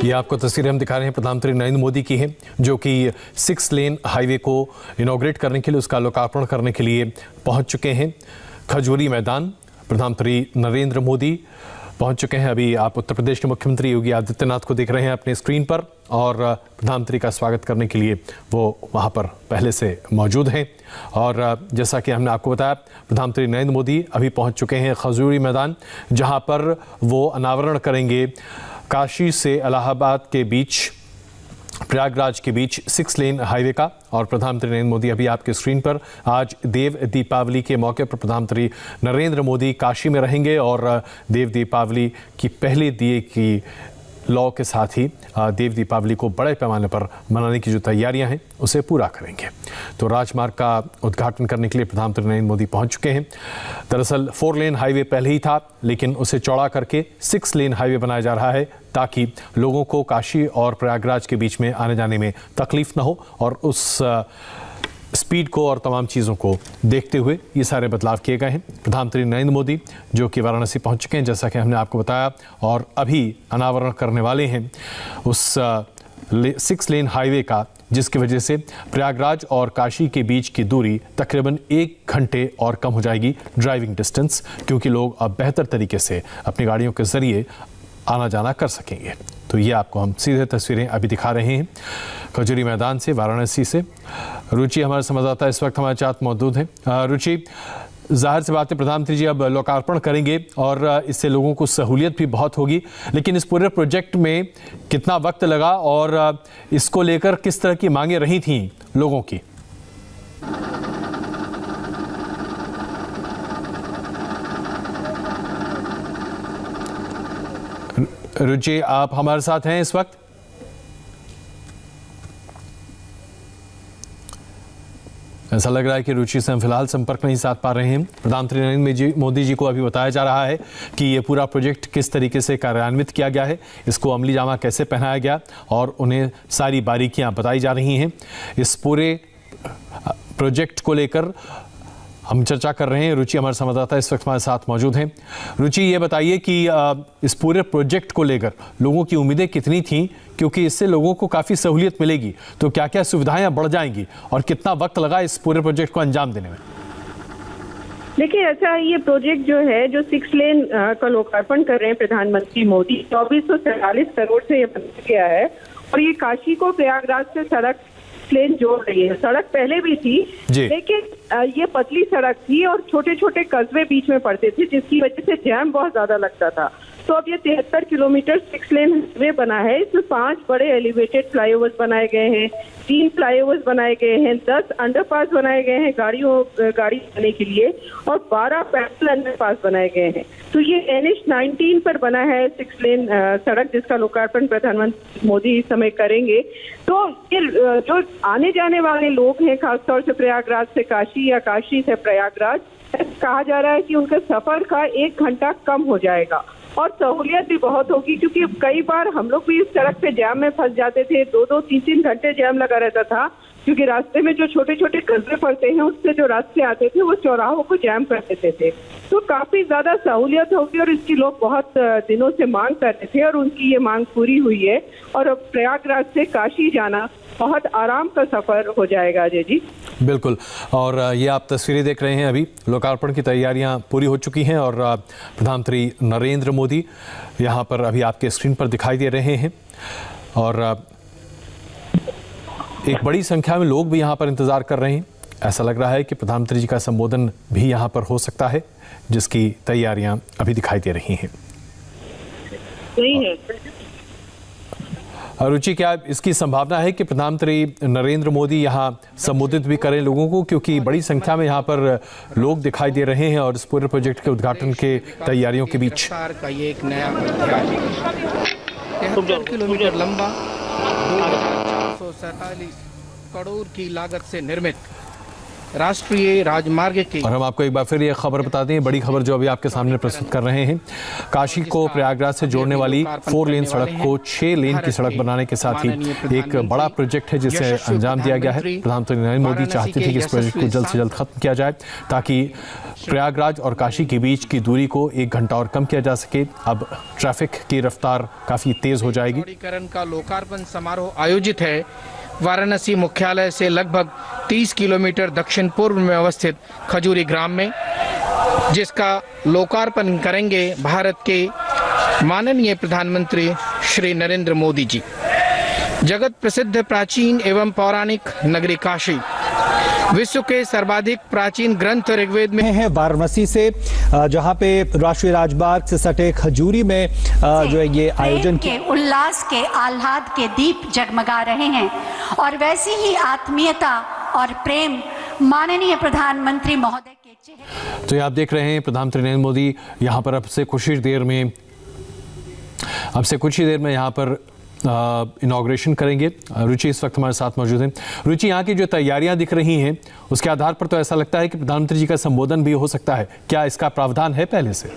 ये आपको तस्वीरें हम दिखा रहे हैं प्रधानमंत्री नरेंद्र मोदी की हैं, जो कि 6 लेन हाईवे को इनॉग्रेट करने के लिए, उसका लोकार्पण करने के लिए पहुंच चुके हैं। खजूरी मैदान प्रधानमंत्री नरेंद्र मोदी पहुंच चुके हैं। अभी आप उत्तर प्रदेश के मुख्यमंत्री योगी आदित्यनाथ को देख रहे हैं अपने स्क्रीन पर, और प्रधानमंत्री का स्वागत करने के लिए वो वहां पर पहले से मौजूद हैं। और जैसा कि हमने आपको बताया, प्रधानमंत्री नरेंद्र मोदी अभी पहुंच चुके हैं खजूरी मैदान, जहां पर वो अनावरण करेंगे काशी से इलाहाबाद के बीच, प्रयागराज के बीच 6 लेन हाईवे का। और प्रधानमंत्री नरेंद्र मोदी अभी आपके स्क्रीन पर, आज देव दीपावली के मौके पर प्रधानमंत्री नरेंद्र मोदी काशी में रहेंगे और देव दीपावली की पहले दिए की लौ के साथ ही देव दीपावली को बड़े पैमाने पर मनाने की जो तैयारियां हैं उसे पूरा करेंगे। तो राजमार्ग का उद्घाटन करने के लिए प्रधानमंत्री नरेंद्र मोदी पहुंच चुके हैं। दरअसल 4 लेन हाईवे पहले ही था, लेकिन उसे चौड़ा करके 6 लेन हाईवे बनाया जा रहा है, ताकि लोगों को काशी और प्रयागराज के बीच में आने जाने में तकलीफ न हो। और उस स्पीड को और तमाम चीज़ों को देखते हुए ये सारे बदलाव किए गए हैं। प्रधानमंत्री नरेंद्र मोदी जो कि वाराणसी पहुंच चुके हैं, जैसा कि हमने आपको बताया, और अभी अनावरण करने वाले हैं उस 6 लेन हाईवे का, जिसकी वजह से प्रयागराज और काशी के बीच की दूरी तकरीबन 1 घंटे और कम हो जाएगी, ड्राइविंग डिस्टेंस, क्योंकि लोग अब बेहतर तरीके से अपनी गाड़ियों के ज़रिए आना जाना कर सकेंगे। तो ये आपको हम सीधे तस्वीरें अभी दिखा रहे हैं खजूरी मैदान से, वाराणसी से। रुचि हमारे संवाददाता इस वक्त हमारे साथ मौजूद हैं। रुचि, जाहिर सी बात है प्रधानमंत्री जी अब लोकार्पण करेंगे और इससे लोगों को सहूलियत भी बहुत होगी, लेकिन इस पूरे प्रोजेक्ट में कितना वक्त लगा और इसको लेकर किस तरह की मांगें रही थीं लोगों की? रुचि, आप हमारे साथ हैं इस वक्त? ऐसा लग रहा है कि रुचि से हम फिलहाल संपर्क नहीं साध पा रहे हैं। प्रधानमंत्री नरेंद्र मोदी जी को अभी बताया जा रहा है कि ये पूरा प्रोजेक्ट किस तरीके से कार्यान्वित किया गया है, इसको अमली जामा कैसे पहनाया गया, और उन्हें सारी बारीकियां बताई जा रही हैं। इस पूरे प्रोजेक्ट को लेकर हम चर्चा कर रहे हैं। रुचि हमारे संवाददाता इस वक्त हमारे साथ मौजूद हैं। रुचि, ये बताइए कि इस पूरे प्रोजेक्ट को लेकर लोगों की उम्मीदें कितनी थीं, क्योंकि इससे लोगों को काफ़ी सहूलियत मिलेगी, तो क्या क्या सुविधाएं बढ़ जाएंगी और कितना वक्त लगा इस पूरे प्रोजेक्ट को अंजाम देने में? देखिए, अच्छा, ये प्रोजेक्ट जो है, जो 6 लेन का लोकार्पण कर रहे हैं प्रधानमंत्री मोदी, 2444 करोड़ से ये बन गया है। और ये काशी को प्रयागराज से सड़क लेन जोड़ रही है। सड़क पहले भी थी, लेकिन ये पतली सड़क थी और छोटे छोटे कस्बे बीच में पड़ते थे, जिसकी वजह से जैम बहुत ज्यादा लगता था। तो अब ये 73 किलोमीटर 6 लेन हाईवे बना है। इसमें 5 बड़े एलिवेटेड फ्लाईओवर्स बनाए गए हैं, 3 फ्लाईओवर्स बनाए गए हैं, 10 अंडरपास बनाए गए हैं गाड़ी जाने के लिए, और 12 पैदल अंडरपास बनाए गए हैं। तो ये NH-19 पर बना है 6 लेन सड़क, जिसका लोकार्पण प्रधानमंत्री मोदी इस समय करेंगे। तो ये जो आने जाने वाले लोग हैं, खासतौर से प्रयागराज से काशी या काशी से प्रयागराज, कहा जा रहा है कि उनके सफर का 1 घंटा कम हो जाएगा और सहूलियत भी बहुत होगी, क्योंकि कई बार हम लोग भी इस सड़क पे जाम में फंस जाते थे। 2-2, 3-3 घंटे जाम लगा रहता था, क्योंकि रास्ते में जो छोटे छोटे कस्बे पड़ते हैं, उससे जो रास्ते आते थे वो चौराहों को जाम कर देते थे। तो काफी ज्यादा सहूलियत होगी और इसकी लोग बहुत दिनों से मांग करते थे, और उनकी ये मांग पूरी हुई है। और अब प्रयागराज से काशी जाना बहुत आराम का सफर हो जाएगा। अजय जी, बिल्कुल। और ये आप तस्वीरें देख रहे हैं, अभी लोकार्पण की तैयारियां पूरी हो चुकी हैं और प्रधानमंत्री नरेंद्र मोदी यहां पर अभी आपके स्क्रीन पर दिखाई दे रहे हैं। और एक बड़ी संख्या में लोग भी यहाँ पर इंतज़ार कर रहे हैं। ऐसा लग रहा है कि प्रधानमंत्री जी का संबोधन भी यहाँ पर हो सकता है, जिसकी तैयारियां अभी दिखाई दे रही हैं। सही है। रुचि, क्या इसकी संभावना है कि प्रधानमंत्री नरेंद्र मोदी यहाँ संबोधित भी करें लोगों को, क्योंकि बड़ी संख्या में यहाँ पर लोग दिखाई दे रहे हैं और इस पूरे प्रोजेक्ट के उद्घाटन के तैयारियों के बीच? का ये एक नया अध्याय 73 किलोमीटर लंबा, 2447 करोड़ की लागत से निर्मित राष्ट्रीय राजमार्ग के। और हम आपको एक बार फिर ये खबर बता दें, बड़ी खबर जो अभी आपके सामने प्रस्तुत कर रहे हैं। काशी को प्रयागराज से जोड़ने वाली 4 लेन सड़क को 6 लेन की सड़क बनाने के साथ ही एक बड़ा प्रोजेक्ट है जिसे अंजाम दिया गया है। प्रधानमंत्री नरेंद्र मोदी चाहते थे कि इस प्रोजेक्ट को जल्द से जल्द खत्म किया जाए ताकि प्रयागराज और काशी के बीच की दूरी को 1 घंटा और कम किया जा सके। अब ट्रैफिक की रफ्तार काफी तेज हो जाएगी। चौड़ीकरण का लोकार्पण समारोह आयोजित है वाराणसी मुख्यालय से लगभग 30 किलोमीटर दक्षिण पूर्व में अवस्थित खजूरी ग्राम में, जिसका लोकार्पण करेंगे भारत के माननीय प्रधानमंत्री श्री नरेंद्र मोदी जी। जगत प्रसिद्ध प्राचीन एवं पौराणिक नगरी काशी, विश्व के सर्वाधिक प्राचीन ग्रंथ ऋग्वेद में है वाराणसी से, जहां पे राष्ट्रीय राजमार्ग से सटे खजूरी में जो है ये आयोजन के उल्लास के आह्लाद के दीप जगमगा रहे हैं और वैसी ही आत्मीयता और प्रेम माननीय प्रधानमंत्री महोदय के चेहरे। तो ये आप देख रहे हैं प्रधानमंत्री नरेंद्र मोदी यहाँ पर अब से कुछ ही देर में यहाँ पर इनॉग्रेशन करेंगे। रुचि इस वक्त हमारे साथ मौजूद हैं। रुचि, यहाँ की जो तैयारियां दिख रही हैं उसके आधार पर तो ऐसा लगता है कि प्रधानमंत्री जी का संबोधन भी हो सकता है, क्या इसका प्रावधान है पहले से?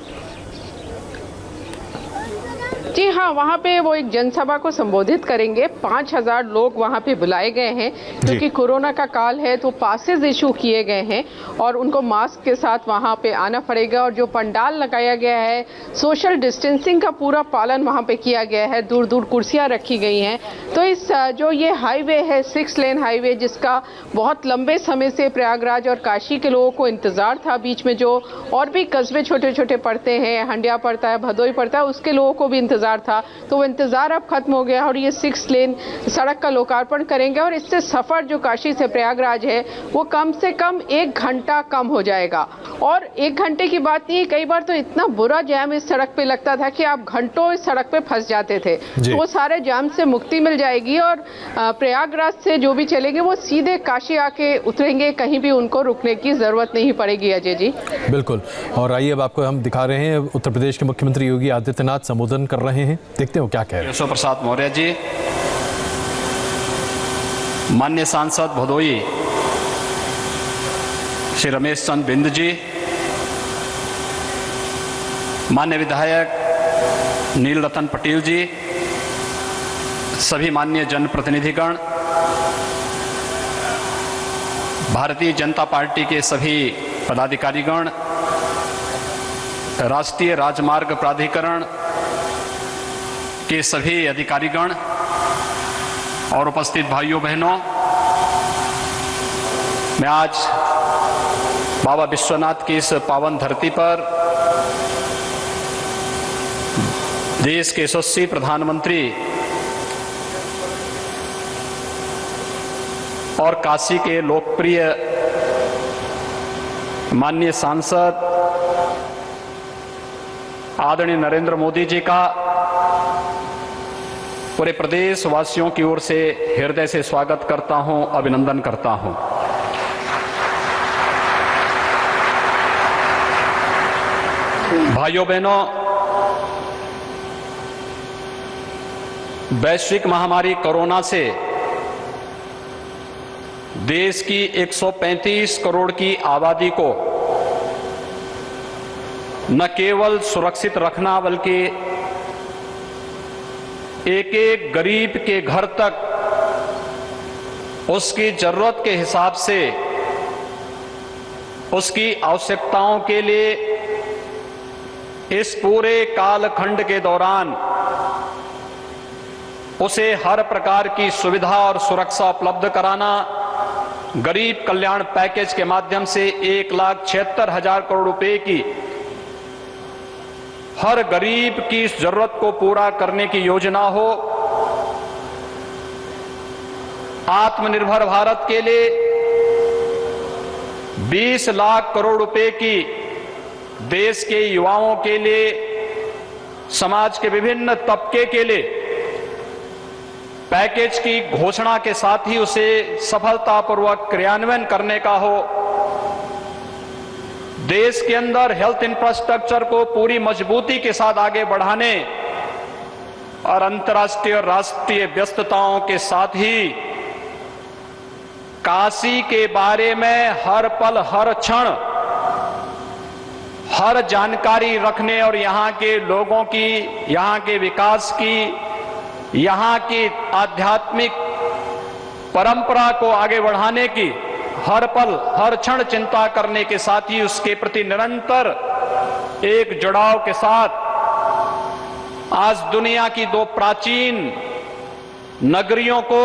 जी हाँ, वहाँ पे वो एक जनसभा को संबोधित करेंगे। 5000 लोग वहाँ पे बुलाए गए हैं क्योंकि कोरोना का काल है तो पासेस इशू किए गए हैं और उनको मास्क के साथ वहाँ पे आना पड़ेगा। और जो पंडाल लगाया गया है, सोशल डिस्टेंसिंग का पूरा पालन वहाँ पे किया गया है, दूर दूर कुर्सियाँ रखी गई हैं। तो इस जो ये हाईवे है 6 लेन हाईवे, जिसका बहुत लंबे समय से प्रयागराज और काशी के लोगों को इंतजार था, बीच में जो और भी कस्बे छोटे छोटे पड़ते हैं, हंडिया पड़ता है, भदोई पड़ता है, उसके लोगों को भी इंतजार था, तो वो इंतजार अब खत्म हो गया और ये 6 लेन सड़क का लोकार्पण करेंगे। और इससे सफर जो काशी से प्रयागराज है वो कम से कम 1 घंटा कम हो जाएगा। और 1 घंटे की बात नहीं है, कई बार तो इतना बुरा जाम इस सड़क पे लगता था कि आप घंटों इस सड़क पे फंस जाते थे। तो वो सारे जाम से मुक्ति मिल जाएगी और प्रयागराज से जो भी चलेंगे वो सीधे काशी आके उतरेंगे, कहीं भी उनको रुकने की जरूरत नहीं पड़ेगी। अजय जी बिल्कुल। और आइए अब आपको हम दिखा रहे हैं, उत्तर प्रदेश के मुख्यमंत्री योगी आदित्यनाथ संबोधन कर रहे हैं, देखते हो क्या कह रहे हैं। केशव प्रसाद मौर्य जी, माननीय सांसद भदोई श्री रमेश चंद्र बिंद जी, माननीय विधायक नील रतन पटेल जी, सभी माननीय जनप्रतिनिधिगण, भारतीय जनता पार्टी के सभी पदाधिकारीगण, राष्ट्रीय राजमार्ग प्राधिकरण के सभी अधिकारीगण और उपस्थित भाइयों बहनों, मैं आज बाबा विश्वनाथ की इस पावन धरती पर देश के यशस्वी प्रधानमंत्री और काशी के लोकप्रिय माननीय सांसद आदरणीय नरेंद्र मोदी जी का पूरे प्रदेश वासियों की ओर से हृदय से स्वागत करता हूं, अभिनंदन करता हूं। भाइयों बहनों, वैश्विक महामारी कोरोना से देश की 135 करोड़ की आबादी को न केवल सुरक्षित रखना बल्कि एक एक गरीब के घर तक उसकी जरूरत के हिसाब से उसकी आवश्यकताओं के लिए इस पूरे कालखंड के दौरान उसे हर प्रकार की सुविधा और सुरक्षा उपलब्ध कराना, गरीब कल्याण पैकेज के माध्यम से 1,76,000 करोड़ रुपए की हर गरीब की इस जरूरत को पूरा करने की योजना हो, आत्मनिर्भर भारत के लिए 20 लाख करोड़ रुपए की देश के युवाओं के लिए, समाज के विभिन्न तबके के लिए पैकेज की घोषणा के साथ ही उसे सफलतापूर्वक क्रियान्वयन करने का हो, देश के अंदर हेल्थ इंफ्रास्ट्रक्चर को पूरी मजबूती के साथ आगे बढ़ाने और अंतर्राष्ट्रीय और राष्ट्रीय व्यस्तताओं के साथ ही काशी के बारे में हर पल हर क्षण हर जानकारी रखने और यहाँ के लोगों की, यहाँ के विकास की, यहाँ की आध्यात्मिक परंपरा को आगे बढ़ाने की हर पल हर क्षण चिंता करने के साथ ही उसके प्रति निरंतर एक जुड़ाव के साथ आज दुनिया की दो प्राचीन नगरियों को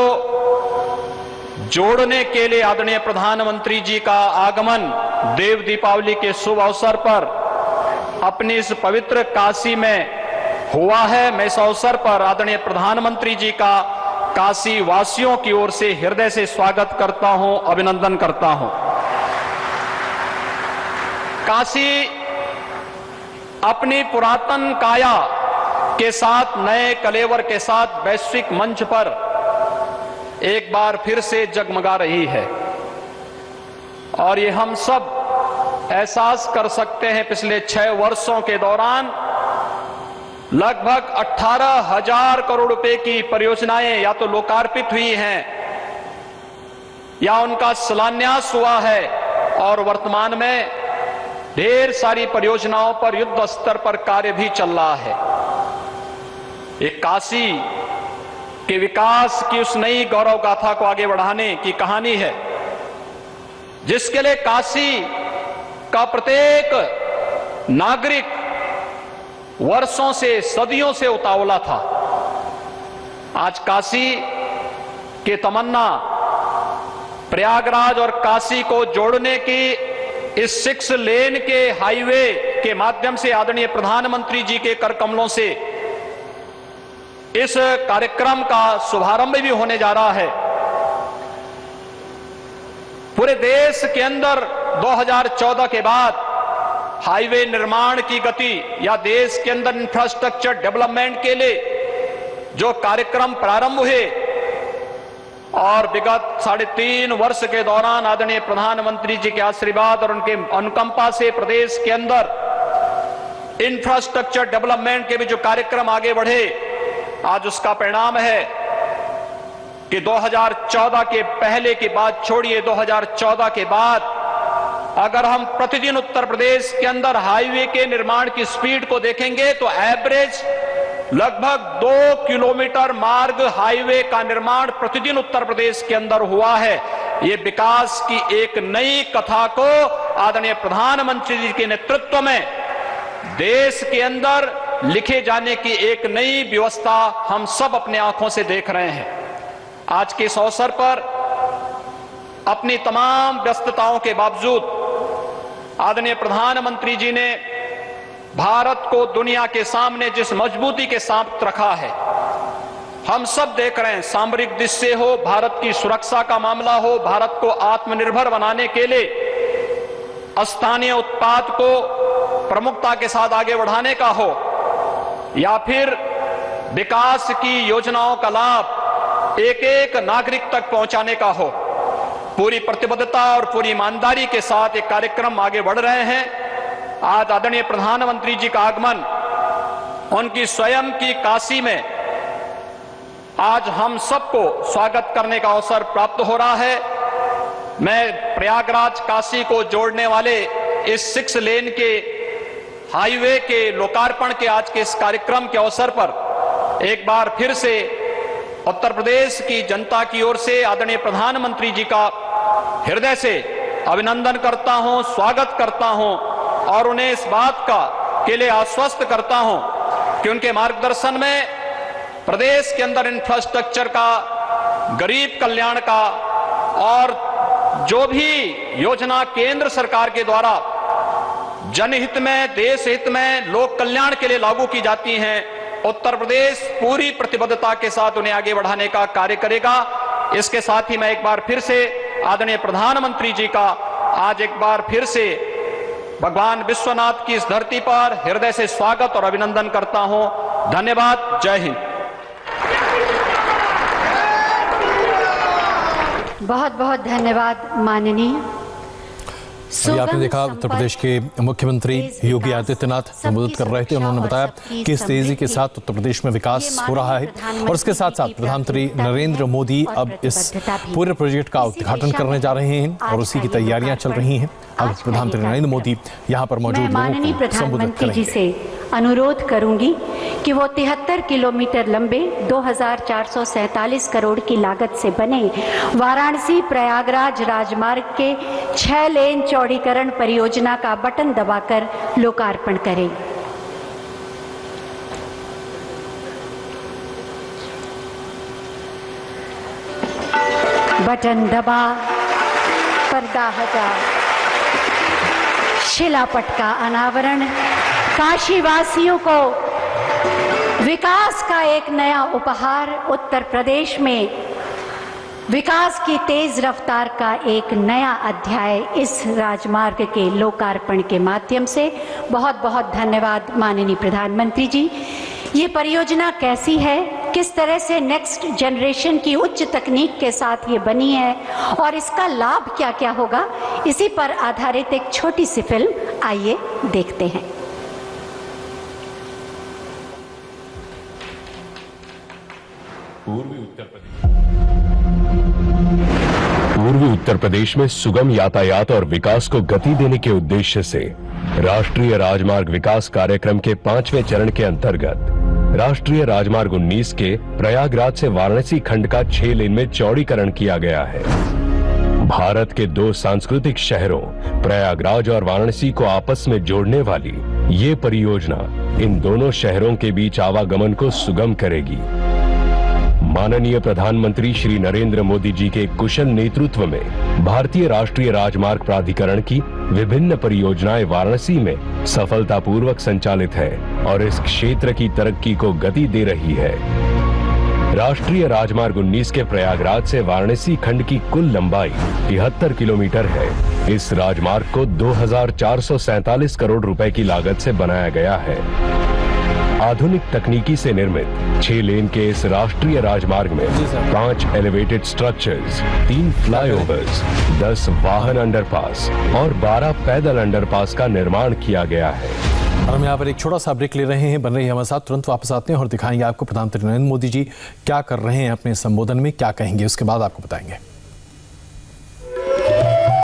जोड़ने के लिए आदरणीय प्रधानमंत्री जी का आगमन देव दीपावली के शुभ अवसर पर अपनी इस पवित्र काशी में हुआ है। मैं इस अवसर पर आदरणीय प्रधानमंत्री जी का काशी वासियों की ओर से हृदय से स्वागत करता हूं, अभिनंदन करता हूं। काशी अपनी पुरातन काया के साथ, नए कलेवर के साथ वैश्विक मंच पर एक बार फिर से जगमगा रही है और ये हम सब एहसास कर सकते हैं। पिछले 6 वर्षों के दौरान लगभग 18,000 करोड़ रुपए की परियोजनाएं या तो लोकार्पित हुई हैं या उनका शिलान्यास हुआ है और वर्तमान में ढेर सारी परियोजनाओं पर युद्ध स्तर पर कार्य भी चल रहा है। एक काशी के विकास की उस नई गौरव गाथा को आगे बढ़ाने की कहानी है जिसके लिए काशी का प्रत्येक नागरिक वर्षों से, सदियों से उतावला था। आज काशी के तमन्ना प्रयागराज और काशी को जोड़ने की इस 6 लेन के हाईवे के माध्यम से आदरणीय प्रधानमंत्री जी के कर कमलों से इस कार्यक्रम का शुभारंभ भी होने जा रहा है। पूरे देश के अंदर 2014 के बाद हाईवे निर्माण की गति या देश के अंदर इंफ्रास्ट्रक्चर डेवलपमेंट के लिए जो कार्यक्रम प्रारंभ हुए और विगत 3.5 वर्ष के दौरान आदरणीय प्रधानमंत्री जी के आशीर्वाद और उनके अनुकंपा से प्रदेश के अंदर इंफ्रास्ट्रक्चर डेवलपमेंट के भी जो कार्यक्रम आगे बढ़े, आज उसका परिणाम है कि 2014 के पहले की बात छोड़िए, 2014 के बाद अगर हम प्रतिदिन उत्तर प्रदेश के अंदर हाईवे के निर्माण की स्पीड को देखेंगे तो एवरेज लगभग 2 किलोमीटर मार्ग हाईवे का निर्माण प्रतिदिन उत्तर प्रदेश के अंदर हुआ है। ये विकास की एक नई कथा को आदरणीय प्रधानमंत्री जी के नेतृत्व में देश के अंदर लिखे जाने की एक नई व्यवस्था हम सब अपने आंखों से देख रहे हैं। आज के इस अवसर पर अपनी तमाम व्यस्तताओं के बावजूद आदरणीय प्रधानमंत्री जी ने भारत को दुनिया के सामने जिस मजबूती के साथ रखा है, हम सब देख रहे हैं। सामरिक दृष्टि हो, भारत की सुरक्षा का मामला हो, भारत को आत्मनिर्भर बनाने के लिए स्थानीय उत्पाद को प्रमुखता के साथ आगे बढ़ाने का हो या फिर विकास की योजनाओं का लाभ एक एक नागरिक तक पहुंचाने का हो, पूरी प्रतिबद्धता और पूरी ईमानदारी के साथ एक कार्यक्रम आगे बढ़ रहे हैं। आज आदरणीय प्रधानमंत्री जी का आगमन, उनकी स्वयं की काशी में आज हम सबको स्वागत करने का अवसर प्राप्त हो रहा है। मैं प्रयागराज काशी को जोड़ने वाले इस 6 लेन के हाईवे के लोकार्पण के आज के इस कार्यक्रम के अवसर पर एक बार फिर से उत्तर प्रदेश की जनता की ओर से आदरणीय प्रधानमंत्री जी का हृदय से अभिनंदन करता हूं, स्वागत करता हूं और उन्हें इस बात के लिए आश्वस्त करता हूं कि उनके मार्गदर्शन में प्रदेश के अंदर इंफ्रास्ट्रक्चर का, गरीब कल्याण का और जो भी योजना केंद्र सरकार के द्वारा जनहित में, देश हित में, लोक कल्याण के लिए लागू की जाती हैं, उत्तर प्रदेश पूरी प्रतिबद्धता के साथ उन्हें आगे बढ़ाने का कार्य करेगा। इसके साथ ही मैं एक बार फिर से आदरणीय प्रधानमंत्री जी का आज एक बार फिर से भगवान विश्वनाथ की इस धरती पर हृदय से स्वागत और अभिनंदन करता हूं। धन्यवाद। जय हिंद। बहुत बहुत धन्यवाद माननीय। अभी आपने देखा उत्तर प्रदेश के मुख्यमंत्री योगी आदित्यनाथ संबोधित कर रहे थे। उन्होंने बताया कि इस तेजी के साथ उत्तर प्रदेश में विकास हो रहा है और इसके साथ साथ प्रधानमंत्री नरेंद्र मोदी अब इस पूरे प्रोजेक्ट का उद्घाटन करने जा रहे हैं और उसी की तैयारियां चल रही हैं। अब प्रधानमंत्री नरेंद्र मोदी यहाँ पर मौजूद माननीय प्रधानमंत्री जी से अनुरोध करूंगी कि वो 73 किलोमीटर लंबे 2447 करोड़ की लागत से बने वाराणसी प्रयागराज राजमार्ग के 6 लेन चौड़ीकरण परियोजना का बटन दबाकर लोकार्पण करें। बटन दबा, पर्दा हटा, शिलापट का अनावरण काशी वासियों को विकास का एक नया उपहार, उत्तर प्रदेश में विकास की तेज रफ्तार का एक नया अध्याय इस राजमार्ग के लोकार्पण के माध्यम से। बहुत बहुत धन्यवाद माननीय प्रधानमंत्री जी। ये परियोजना कैसी है, किस तरह से नेक्स्ट जनरेशन की उच्च तकनीक के साथ ये बनी है और इसका लाभ क्या क्या होगा, इसी पर आधारित एक छोटी सी फिल्म आइए देखते हैं। पूर्वी उत्तर प्रदेश में सुगम यातायात और विकास को गति देने के उद्देश्य से राष्ट्रीय राजमार्ग विकास कार्यक्रम के 5वें चरण के अंतर्गत राष्ट्रीय राजमार्ग 19 के प्रयागराज से वाराणसी खंड का 6 लेन में चौड़ीकरण किया गया है। भारत के 2 सांस्कृतिक शहरों प्रयागराज और वाराणसी को आपस में जोड़ने वाली ये परियोजना इन दोनों शहरों के बीच आवागमन को सुगम करेगी। माननीय प्रधानमंत्री श्री नरेंद्र मोदी जी के कुशल नेतृत्व में भारतीय राष्ट्रीय राजमार्ग प्राधिकरण की विभिन्न परियोजनाएं वाराणसी में सफलतापूर्वक संचालित है और इस क्षेत्र की तरक्की को गति दे रही है। राष्ट्रीय राजमार्ग 19 के प्रयागराज से वाराणसी खंड की कुल लंबाई 73 किलोमीटर है। इस राजमार्ग को 2447 करोड़ रुपए की लागत से बनाया गया है। आधुनिक तकनीकी से निर्मित 6 लेन के इस राष्ट्रीय राजमार्ग में 5 एलिवेटेड स्ट्रक्चर्स, 3 फ्लाईओवर्स, 10 वाहन अंडरपास और 12 पैदल अंडरपास का निर्माण किया गया है। और हम यहाँ पर एक छोटा सा ब्रेक ले रहे हैं। बन रही हमारे साथ, तुरंत वापस आते हैं और दिखाएंगे आपको प्रधानमंत्री नरेंद्र मोदी जी क्या कर रहे हैं, अपने संबोधन में क्या कहेंगे, उसके बाद आपको बताएंगे।